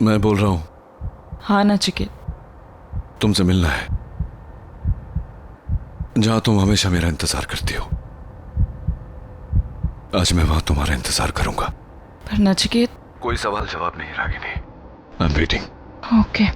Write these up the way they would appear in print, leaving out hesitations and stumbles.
मैं बोल रहा हूँ। हाँ नचिकेत, तुमसे मिलना है, जहां तुम हमेशा मेरा इंतजार करती हो। आज मैं वहां तुम्हारा इंतजार करूंगा। पर नचिकेत। कोई सवाल जवाब नहीं Ragini. I am waiting. Okay.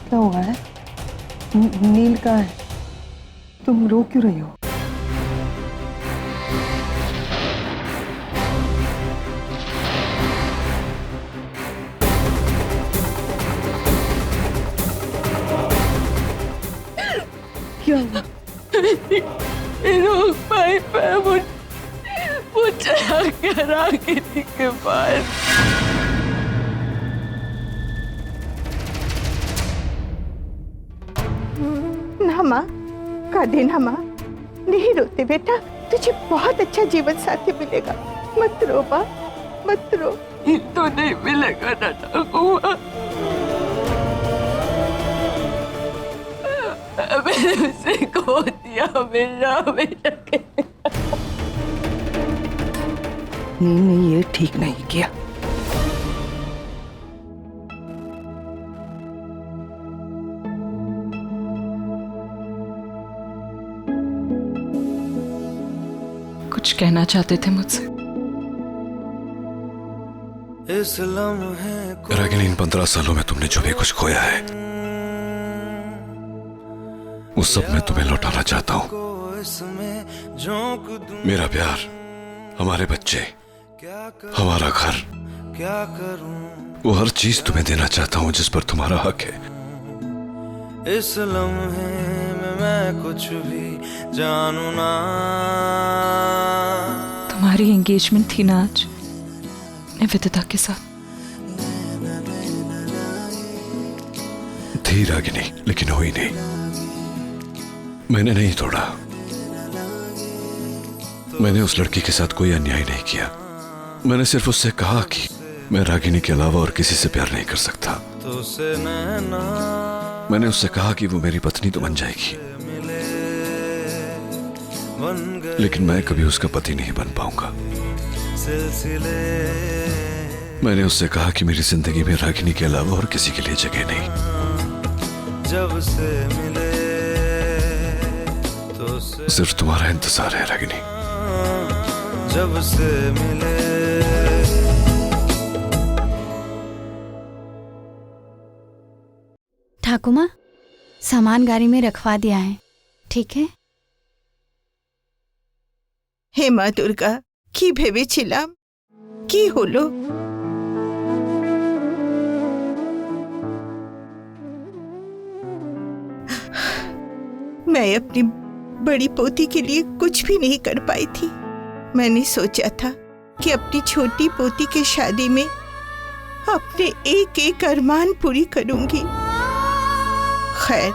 क्या हुआ है? नील कहाँ है? तुम रो क्यों रही हो? क्या हुआ? रोक पाई पे वो चला गया रागिनी के पास। ना माँ, का देना माँ, नहीं रोते बेटा, तुझे बहुत अच्छा जीवन साथी मिलेगा। मत रो माँ, मत रो। तो नहीं मिलेगा ना हुआ। मैंने उसे खो दिया, मेरा नहीं, ये ठीक नहीं किया। कुछ कहना चाहते थे मुझसे? रागिनी, इन 15 सालों में तुमने जो भी कुछ खोया है, उस सब मैं तुम्हें लौटाना चाहता हूँ। मेरा प्यार, हमारे बच्चे, हमारा घर, वो हर चीज तुम्हें देना चाहता हूँ जिस पर तुम्हारा हक है। इस लम्हे में मैं कुछ भी जानू ना। तुम्हारी एंगेजमेंट थी ना आज निवेदिता के साथ? थी रागिनी, लेकिन हुई नहीं। मैंने नहीं तोड़ा। मैंने उस लड़की के साथ कोई अन्याय नहीं किया। मैंने सिर्फ उससे कहा कि मैं रागिनी के अलावा और किसी से प्यार नहीं कर सकता। मैंने उससे कहा कि वो मेरी पत्नी तो बन जाएगी, लेकिन मैं कभी उसका पति नहीं बन पाऊंगा। मैंने उससे कहा कि मेरी जिंदगी में रागिनी के अलावा और किसी के लिए जगह नहीं। जब से मिले तो सिर्फ तुम्हारा इंतजार है रागिनी। जब से मिले। ठाकुमा, सामान गाड़ी में रखवा दिया है, ठीक है? हे माँ दुर्गा, की ভেবেছিলাম কি হলো? मैं अपनी बड़ी पोती के लिए कुछ भी नहीं कर पाई थी। मैंने सोचा था कि अपनी छोटी पोती की शादी में अपने एक एक अरमान पूरी करूंगी। खैर,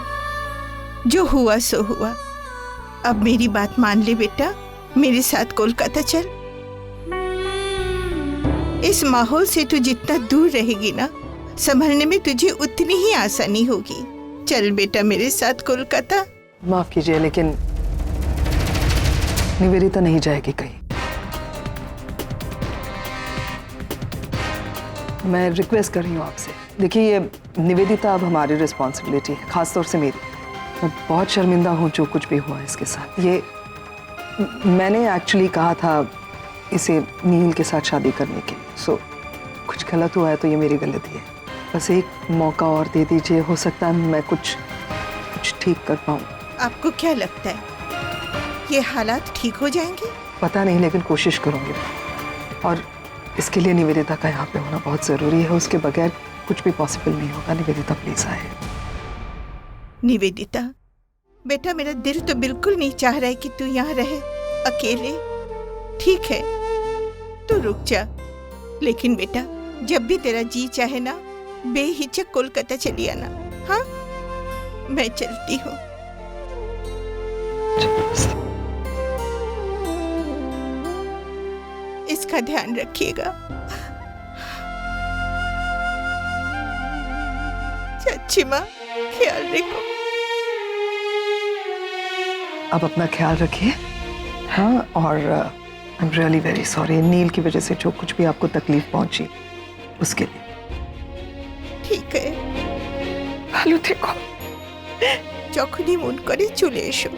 जो हुआ सो हुआ। अब मेरी बात मान ले बेटा, मेरे साथ कोलकाता चल। इस माहौल से तू जितना दूर रहेगी ना, संभलने में तुझे उतनी ही आसानी होगी। चल बेटा मेरे साथ कोलकाता। माफ कीजिए, लेकिन निवेदिता नहीं जाएगी कहीं। मैं रिक्वेस्ट कर रही हूँ आपसे। देखिए, ये निवेदिता अब हमारी रिस्पॉन्सिबिलिटी है, खासतौर से मेरी। मैं बहुत शर्मिंदा हूँ जो कुछ भी हुआ इसके साथ। ये मैंने एक्चुअली कहा था इसे नील के साथ शादी करने के लिए। सो कुछ गलत हुआ है तो ये मेरी गलती है। बस एक मौका और दे दीजिए, हो सकता है मैं कुछ ठीक कर पाऊँ। आपको क्या लगता है ये हालात ठीक हो जाएंगे? पता नहीं, लेकिन कोशिश करूँगी। और इसके लिए निवेदिता का यहाँ पे होना बहुत ज़रूरी है। उसके बगैर कुछ भी पॉसिबल नहीं होगा। निवेदिता प्लीज आए। निवेदिता बेटा, मेरा दिल तो बिल्कुल नहीं चाह रहा है कि तू यहाँ रहे अकेले। ठीक है, तू रुक जा, लेकिन बेटा जब भी तेरा जी चाहे ना, बेहिचक कोलकाता चली आना। हाँ, मैं चलती हूँ। इसका ध्यान रखिएगा। चाची माँ, ख्याल रखो। आप अपना ख्याल रखिए। हाँ, और I am really very sorry Neel की वजह से जो कुछ भी आपको तकलीफ पहुंची उसके लिए। ठीक है, ভালো থেকো। যখনই মন করে চলে এসো।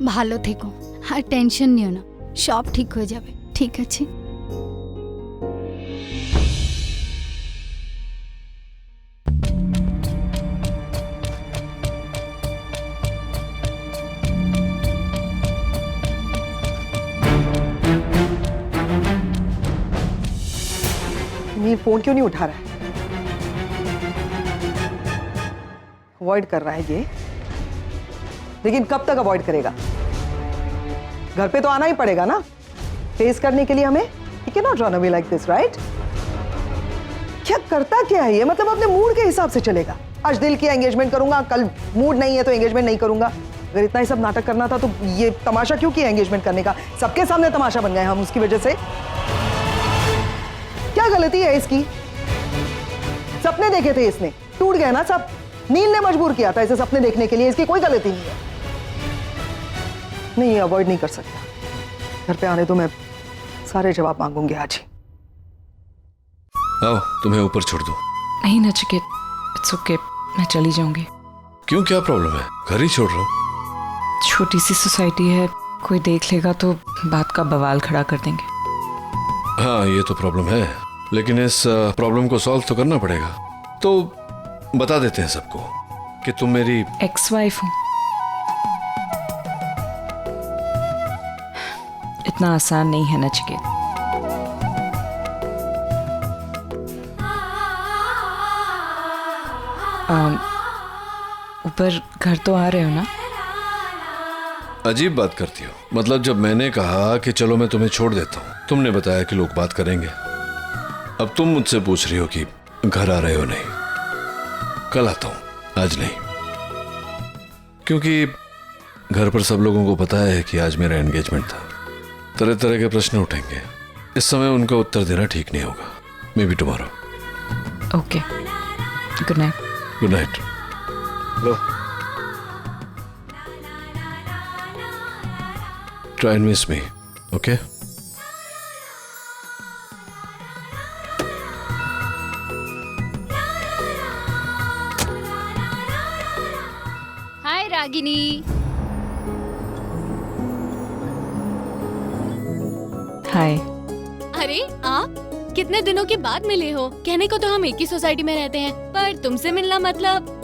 ভালো থেকো, আর টেনশন নিও না, সব ঠিক হয়ে যাবে। ঠিক আছে? नील फोन क्यों नहीं उठा रहा है? अवॉइड कर रहा है ये, लेकिन कब तक अवॉइड करेगा? घर पे तो आना ही पड़ेगा ना फेस करने के लिए हमें। You can not run away like this, right? क्या करता क्या है ये? मतलब अपने मूड के हिसाब से चलेगा। आज दिल की एंगेजमेंट करूंगा, कल मूड नहीं है तो एंगेजमेंट नहीं करूंगा। अगर इतना ही सब नाटक करना था तो ये तमाशा क्यों किया एंगेजमेंट करने का? सबके सामने तमाशा बन गए हम उसकी वजह से। क्या गलती है इसकी? सपने देखे थे इसने, टूट गए ना सब। नील ने मजबूर किया था इसे सपने देखने के लिए, इसकी कोई गलती नहीं है। नहीं, ये अवॉइड नहीं कर सकता। घर पे आने तो मैं सारे जवाब मांगूंगी आज ही। आओ, तुम्हें ऊपर छोड़ दूं। नहीं नचिकेत, इट्स ओके, मैं चली जाऊंगी। क्यों, क्या प्रॉब्लम है? घर ही छोड़ रहा हूँ। छोटी सी सोसाइटी है, कोई देख लेगा तो बात का बवाल खड़ा कर देंगे। हाँ, ये तो प्रॉब्लम है, लेकिन इस प्रॉब्लम को सॉल्व तो करना पड़ेगा। तो बता देते हैं सबको कि तुम मेरी एक्स वाइफ हूँ। इतना आसान नहीं है नचिकेत। ऊपर घर तो आ रहे हो ना? अजीब बात करती हो। मतलब जब मैंने कहा कि चलो मैं तुम्हें छोड़ देता हूँ, तुमने बताया कि लोग बात करेंगे। अब तुम मुझसे पूछ रही हो कि घर आ रहे हो? नहीं, कल आता हूँ, आज नहीं। क्योंकि घर पर सब लोगों को पता है कि आज मेरा एंगेजमेंट था। तरह तरह के प्रश्न उठेंगे, इस समय उनका उत्तर देना ठीक नहीं होगा। May be tomorrow. Okay, good night. Good night. Low, try and miss me, okay? हाय रागिनी। हाय। अरे आप कितने दिनों के बाद मिले हो? कहने को तो हम एक ही सोसाइटी में रहते हैं, पर तुमसे मिलना मतलब।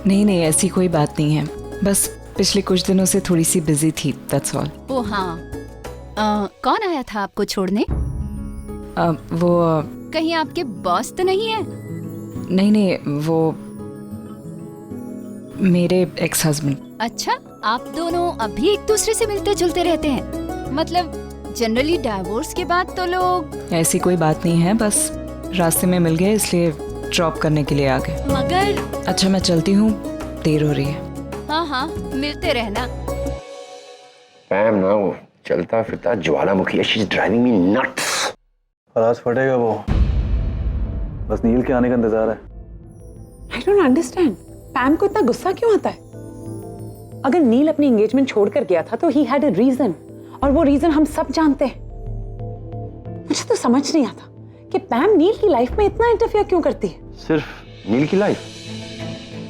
नहीं, ऐसी कोई बात नहीं है, बस पिछले कुछ दिनों से थोड़ी सी बिजी थी, दैट्स ऑल। ओ हाँ, कौन आया था आपको छोड़ने? वो कहीं आपके बॉस तो नहीं है? नहीं, वो मेरे एक्स हस्बैंड। अच्छा, आप दोनों अभी एक दूसरे से मिलते जुलते रहते हैं? मतलब जनरली डाइवोर्स के बाद तो लोग। ऐसी कोई बात नहीं है, बस रास्ते में मिल गए इसलिए ड्रॉप करने के लिए आ गए। मगर अच्छा मैं चलती हूँ, देर हो रही है। हाँ हाँ, मिलते रहना। पैम ना वो चलता फिरता ज्वालामुखी है, she is driving me nuts. खलास फटेगा वो, बस नील के आने का इंतजार है। I don't understand. पैम को इतना गुस्सा क्यों आता है? अगर नील अपनी एंगेजमेंट छोड़कर गया था तो he had a reason, और वो रीजन हम सब जानते हैं। मुझे तो समझ नहीं आता कि पैम नील की लाइफ में इतना इंटरफेयर क्यों करती है। सिर्फ नील की लाइफ,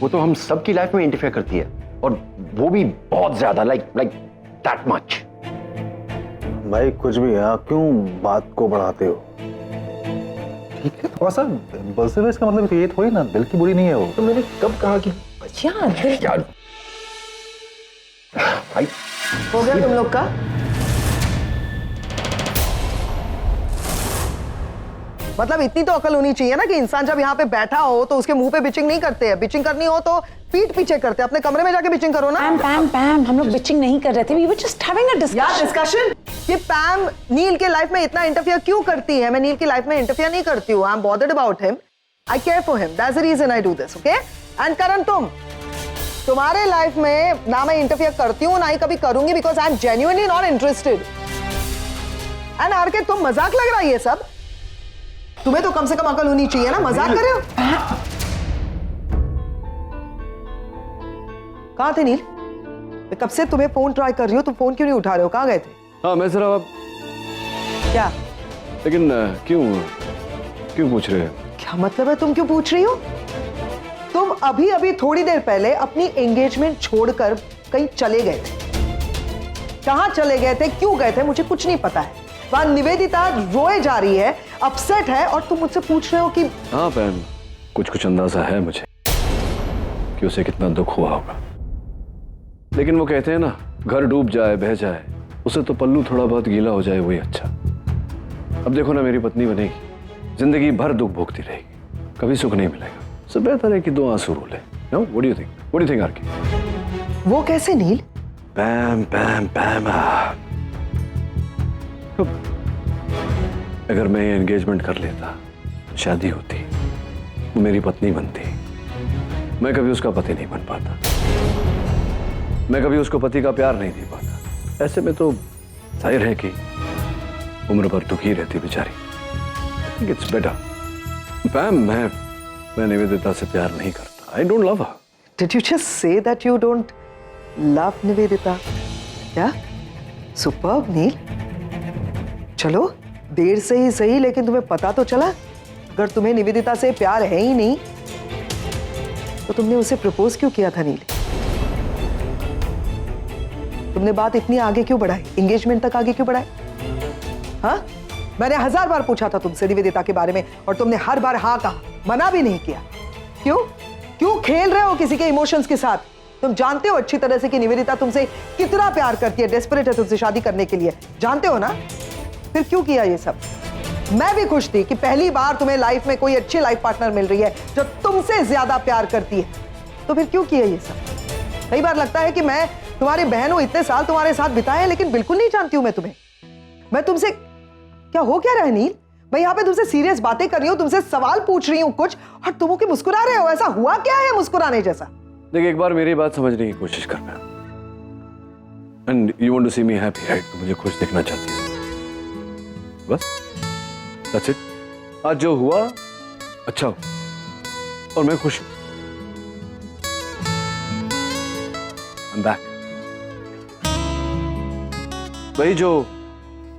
वो तो हम सब की लाइफ में इंटरफेयर करती है, और वो भी बहुत ज्यादा, लाइक दैट मच। भाई कुछ भी है, आप क्यों बात को बढ़ाते हो? ठीक है, थोड़ा सा इम्पल्सिव है, इसका मतलब ये थोड़ी ना दिल की बुरी नहीं है वो। तो मैंने कब कहा कि यार भाई हो गया तुम लोग का? मतलब इतनी तो अकल होनी चाहिए ना कि इंसान जब यहाँ पे बैठा हो तो उसके मुंह पे बिचिंग नहीं करते हैं। बिचिंग करनी हो तो पीठ पीछे करते हैं। अपने कमरे में जाके बिचिंग करो ना। पैम हम लोग बिचिंग नहीं कर रहे थे, we were just having a discussion। Discussion कि पैम नील के लाइफ में इतना इंटरफियर क्यों करती है। मैं नील की लाइफ में इंटरफियर नहीं करती हूँ। I am bothered about him, I care for him, that's the reason I do this, okay. And Karan, तुम्हारे लाइफ में ना मैं इंटरफियर करती हूँ ना ही कभी करूंगी, because I am genuinely not interested. And R K तुम मजाक लग रहा है ये सब? तुम्हें तो कम से कम अकल होनी चाहिए ना, मजाक कर रहे हो? कहाँ थे नील? मैं कब से तुम्हें फोन ट्राई कर रही हूँ, तुम फोन क्यों नहीं उठा रहे हो? कहाँ गए थे? हाँ मैं जरा क्या? लेकिन क्यों क्यों पूछ रहे हैं? क्या मतलब है तुम क्यों पूछ रही हो? तुम अभी अभी थोड़ी देर पहले अपनी एंगेजमेंट छोड़कर कहीं चले गए थे। कहाँ चले गए थे, क्यों गए थे, मुझे कुछ नहीं पता है। वहां निवेदिता रोए जा रही है, अपसेट है, और तुम मुझसे पूछ रहे हो कि। हाँ पैम, कुछ अंदाजा है मुझे कि उसे कितना दुख हुआ होगा, लेकिन वो कहते हैं ना, घर डूब जाए बह जाए, उसे तो पल्लू थोड़ा बहुत गीला हो जाए वही अच्छा। अब देखो ना, मेरी पत्नी बनेगी, जिंदगी भर दुख भोगती रहेगी, कभी सुख नहीं मिलेगा। इससे बेहतर है कि 2 आंसू रो ले। No, what do you think? What do you think R K? वो कैसे नील? पैम पैम पैम, अगर मैं एंगेजमेंट कर लेता, शादी होती, वो मेरी पत्नी बनती, मैं कभी उसका पति नहीं बन पाता, मैं कभी उसको पति का प्यार नहीं दे पाता। ऐसे में तो जाहिर है कि उम्र भर दुखी रहती बेचारी। I think it's better. Pam, मैं निवेदिता से प्यार नहीं करता। I don't love her. Did you just say that you don't love Nivedita? क्या? सुपर्ब नील। चलो देर से ही सही, लेकिन तुम्हें पता तो चला। अगर तुम्हें निवेदिता से प्यार है ही नहीं तो तुमने उसे प्रपोज क्यों किया था नील? तुमने बात इतनी आगे क्यों बढ़ाई, एंगेजमेंट तक आगे क्यों बढ़ाई? हाँ, मैंने 1000 बार पूछा था तुमसे निवेदिता के बारे में, और तुमने हर बार हाँ कहा, मना भी नहीं किया। क्यों क्यों खेल रहे हो किसी के इमोशंस के साथ? तुम जानते हो अच्छी तरह से कि निवेदिता तुमसे कितना प्यार करती है, डेस्परेट है तुमसे शादी करने के लिए, जानते हो ना? फिर क्यों किया ये सब? मैं भी खुश थी कि पहली बार तुम्हें लाइफ में कोई अच्छी लाइफ पार्टनर मिल रही है जो तुमसे ज्यादा प्यार करती है, तो फिर क्यों किया ये सब? कई बार लगता है कि मैं तुम्हारी बहन हूं, इतने साल तुम्हारे साथ बिताए, लेकिन बिल्कुल नहीं जानती हूं मैं तुम्हें। मैं तुमसे क्या हो क्या रहा है नील? मैं यहाँ पे तुमसे सीरियस बातें कर रही हूँ, तुमसे सवाल पूछ रही हूँ कुछ, और तुम के मुस्कुरा रहे हो। ऐसा हुआ क्या है मुस्कुराने जैसा? देखिए, एक बार मेरी बात समझने की कोशिश करना। And you want to see me happy, right? तो मुझे खुश दिखना चाहती है, बस दैट्स इट। आज जो हुआ अच्छा हो, और मैं खुश हूं। I'm back। वही जो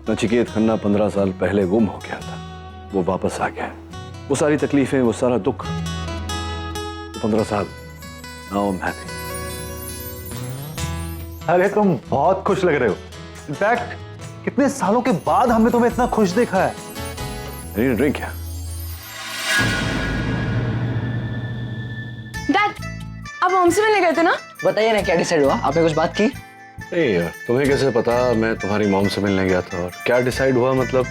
नचिकेत खन्ना 15 साल पहले गुम हो गया था, वो वापस आ गया है। वो सारी तकलीफें, वो सारा दुख, 15 साल। Now I'm happy। अरे तुम बहुत खुश लग रहे हो। इनफैक्ट कितने सालों के बाद हमने तुम्हें इतना खुश देखा है। ड्रिंक क्या? डैड, आप हमसे मिलने गए थे ना? बताइए ना, क्या डिसाइड हुआ? आपने कुछ बात की? यार, तुम्हें कैसे पता मैं तुम्हारी मॉम से मिलने गया था? और क्या डिसाइड हुआ? मतलब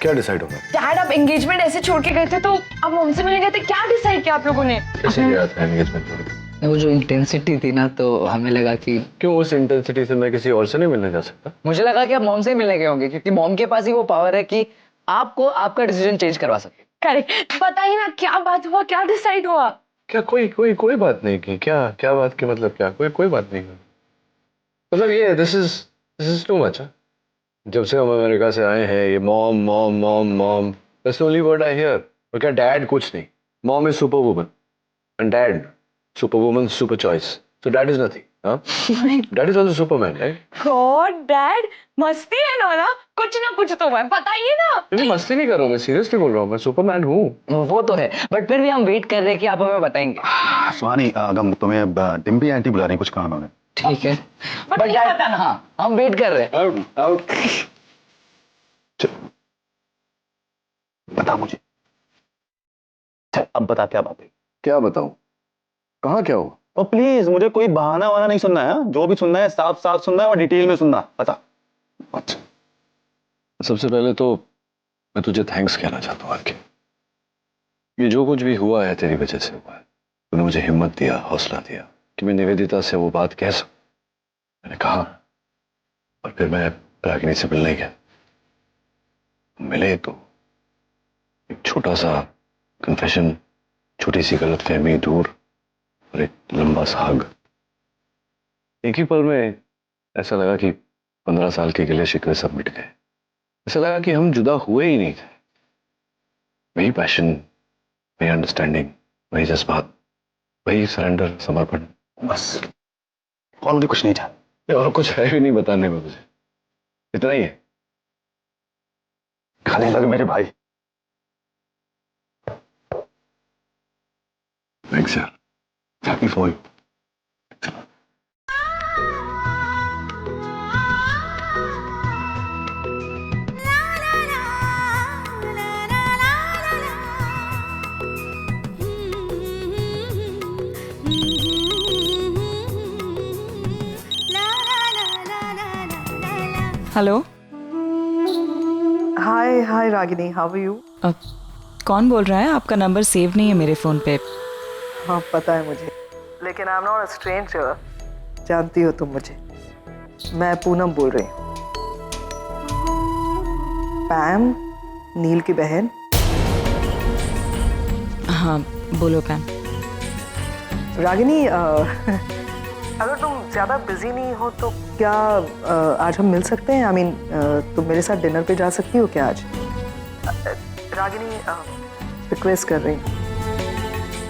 क्या डिसाइड होगा? डैड, आप एंगेजमेंट ऐसे छोड़ के गए थे तो आप हमसे मिलने गए थे, क्या डिसाइड किया आप लोगों ने? कैसे गया था एंगेजमेंट छोड़ के? वो जो इंटेंसिटी थी ना, तो हमें लगा कि क्यों उस इंटेंसिटी से मैं किसी और से नहीं मिलने जा सकता? मुझे लगा कि आप मॉम से मिलने गए होंगे, क्योंकि मॉम के पास ही वो पावर है कि आपको आपका डिसीजन चेंज करवा सके। करेक्ट। बताइए ना क्या बात हुआ, क्या डिसाइड हुआ? क्या कोई बात नहीं की? क्या बात की मतलब क्या? कोई बात नहीं की। मतलब ये दिस इज टू मच। जब से हम अमेरिका से आए हैं, ये mom mom mom mom, that's the only word I hear. और क्या डैड कुछ नहीं। Mom is super woman and dad super woman super choice, so dad is nothing. Dad is also Superman, right? God dad, मस्ती है ना कुछ तो है, बताइए ना। मैं मस्ती नहीं कर रहा हूँ, मैं सीरियसली बोल रहा हूँ, मैं सुपरमैन हूँ। वो तो है, बट फिर भी हम वेट कर रहे हैं कि आप हमें बताएंगे। सुहानी, अगम तुम्हें डिम्पी आंटी बुला रही, कुछ काम है उन्हें। ठीक है, बट डैड, हाँ हम वेट कर रहे हैं। आउट। बता मुझे, अब बता क्या बात है? क्या बताऊं? कहाँ क्या हुआ? और प्लीज मुझे कोई बहाना वाना नहीं सुनना है, जो भी सुनना है साफ साफ सुनना है और डिटेल में सुनना। बता। अच्छा, सबसे पहले तो मैं तुझे थैंक्स कहना चाहता हूँ आके। ये जो कुछ भी हुआ है तेरी वजह से हुआ है। तूने मुझे हिम्मत दिया, हौसला दिया कि मैं निवेदिता से वो बात कह सकूं। मैंने कहा और फिर मैं रागिनी से मिलने गया। मिले तो एक छोटा सा कन्फेशन, छोटी सी गलतफहमी दूर और एक लंबा सा हग। एक ही पल में ऐसा लगा कि 15 साल के गिले शिकवे सब मिट गए। ऐसा लगा कि हम जुदा हुए ही नहीं थे। वही पैशन, वही अंडरस्टैंडिंग, वही जज्बात, वही सरेंडर, समर्पण, बस। और मुझे कुछ नहीं चाहिए। और कुछ है भी नहीं बताने में मुझे, इतना ही है। खाने लगे मेरे भाई। थैंक्स यार, happy for you. Hello. Hi Ragini, how are you? कौन बोल रहा है? आपका नंबर सेव नहीं है मेरे फ़ोन पे। हाँ पता है मुझे, लेकिन I am not a stranger. जानती हो तुम मुझे। मैं पूनम बोल रही हूँ, पैम, नील की बहन। हाँ बोलो पैम। रागिनी, अगर तुम ज़्यादा बिजी नहीं हो तो क्या आज हम मिल सकते हैं? आई मीन तुम मेरे साथ डिनर पे जा सकती हो क्या आज? रागिनी, रिक्वेस्ट कर रही हूँ,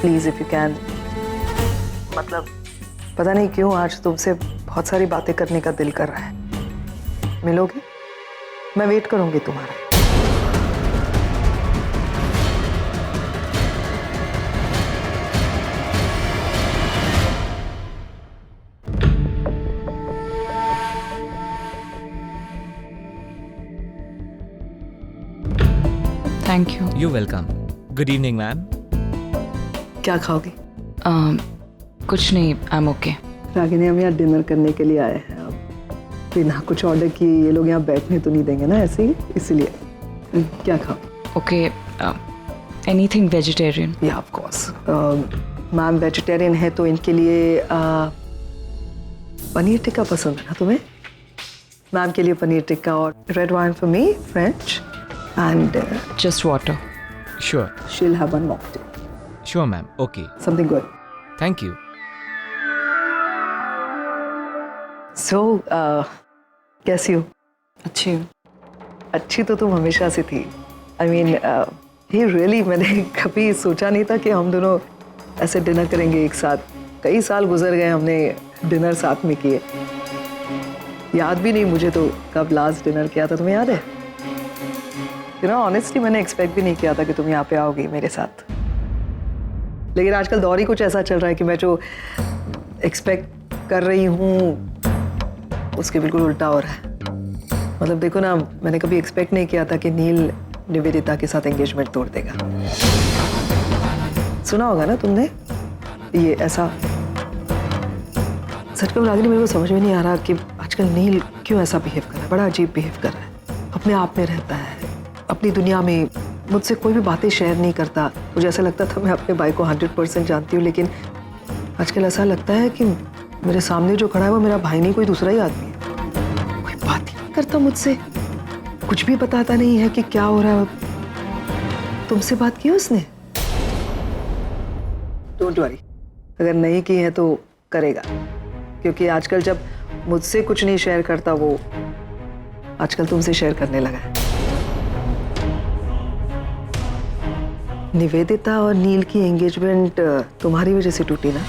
प्लीज़ इफ़ यू कैन। मतलब पता नहीं क्यों आज तुमसे बहुत सारी बातें करने का दिल कर रहा है। मिलोगे? मैं वेट करूँगी तुम्हारा। Thank you. You welcome. Good evening ma'am. क्या खाओगी? कुछ नहीं, आई एम ओके। रागिनी, हम यहाँ डिनर करने के लिए आए हैं। अब बिना कुछ ऑर्डर किए ये लोग यहाँ बैठने तो नहीं देंगे ना ऐसे ही, इसलिए क्या खाओ? Okay, anything vegetarian. या ऑफ कोर्स। मैम वेजिटेरियन है तो इनके लिए पनीर टिक्का पसंद है ना तुम्हें? मैम के लिए पनीर टिक्का और red wine for me, French, and just water. Sure. She'll have one mocktail. Sure ma'am. Okay. Something good. Thank you. So, कैसी हो? अच्छी हूँ। अच्छी तो तुम हमेशा से थी। I mean, ये really मैंने कभी सोचा नहीं था कि हम दोनों ऐसे डिनर करेंगे एक साथ। कई साल गुजर गए हमने डिनर साथ में किए। याद भी नहीं मुझे तो कब लास्ट डिनर किया था, तुम्हें याद है? ऑनेस्टली मैंने एक्सपेक्ट भी नहीं किया था कि तुम यहाँ पे आओगी मेरे साथ। लेकिन आजकल दौर ही कुछ ऐसा चल रहा है कि मैं जो एक्सपेक्ट कर रही हूँ उसके बिल्कुल उल्टा हो रहा है। मतलब देखो ना, मैंने कभी एक्सपेक्ट नहीं किया था कि नील निवेदिता के साथ एंगेजमेंट तोड़ देगा। सुना होगा ना तुमने ये ऐसा। सच कहूं रागिनी, मेरे को समझ में नहीं आ रहा कि आजकल नील क्यों ऐसा बिहेव कर रहा है। बड़ा अजीब बिहेव कर रहा है, अपने आप में रहता है, अपनी दुनिया में, मुझसे कोई भी बातें शेयर नहीं करता। मुझे ऐसा लगता था मैं अपने भाई को 100% जानती हूँ, लेकिन आजकल ऐसा लगता है कि मेरे सामने जो खड़ा है वो मेरा भाई नहीं, कोई दूसरा ही आदमी है। कोई बात ही नहीं करता मुझसे, कुछ भी बताता नहीं है कि क्या हो रहा है। तुमसे बात की उसने? डोंट वरी, अगर नहीं की है तो करेगा, क्योंकि आजकल जब मुझसे कुछ नहीं शेयर करता वो आजकल तुमसे शेयर करने लगा है। निवेदिता और नील की एंगेजमेंट तुम्हारी वजह से टूटी ना?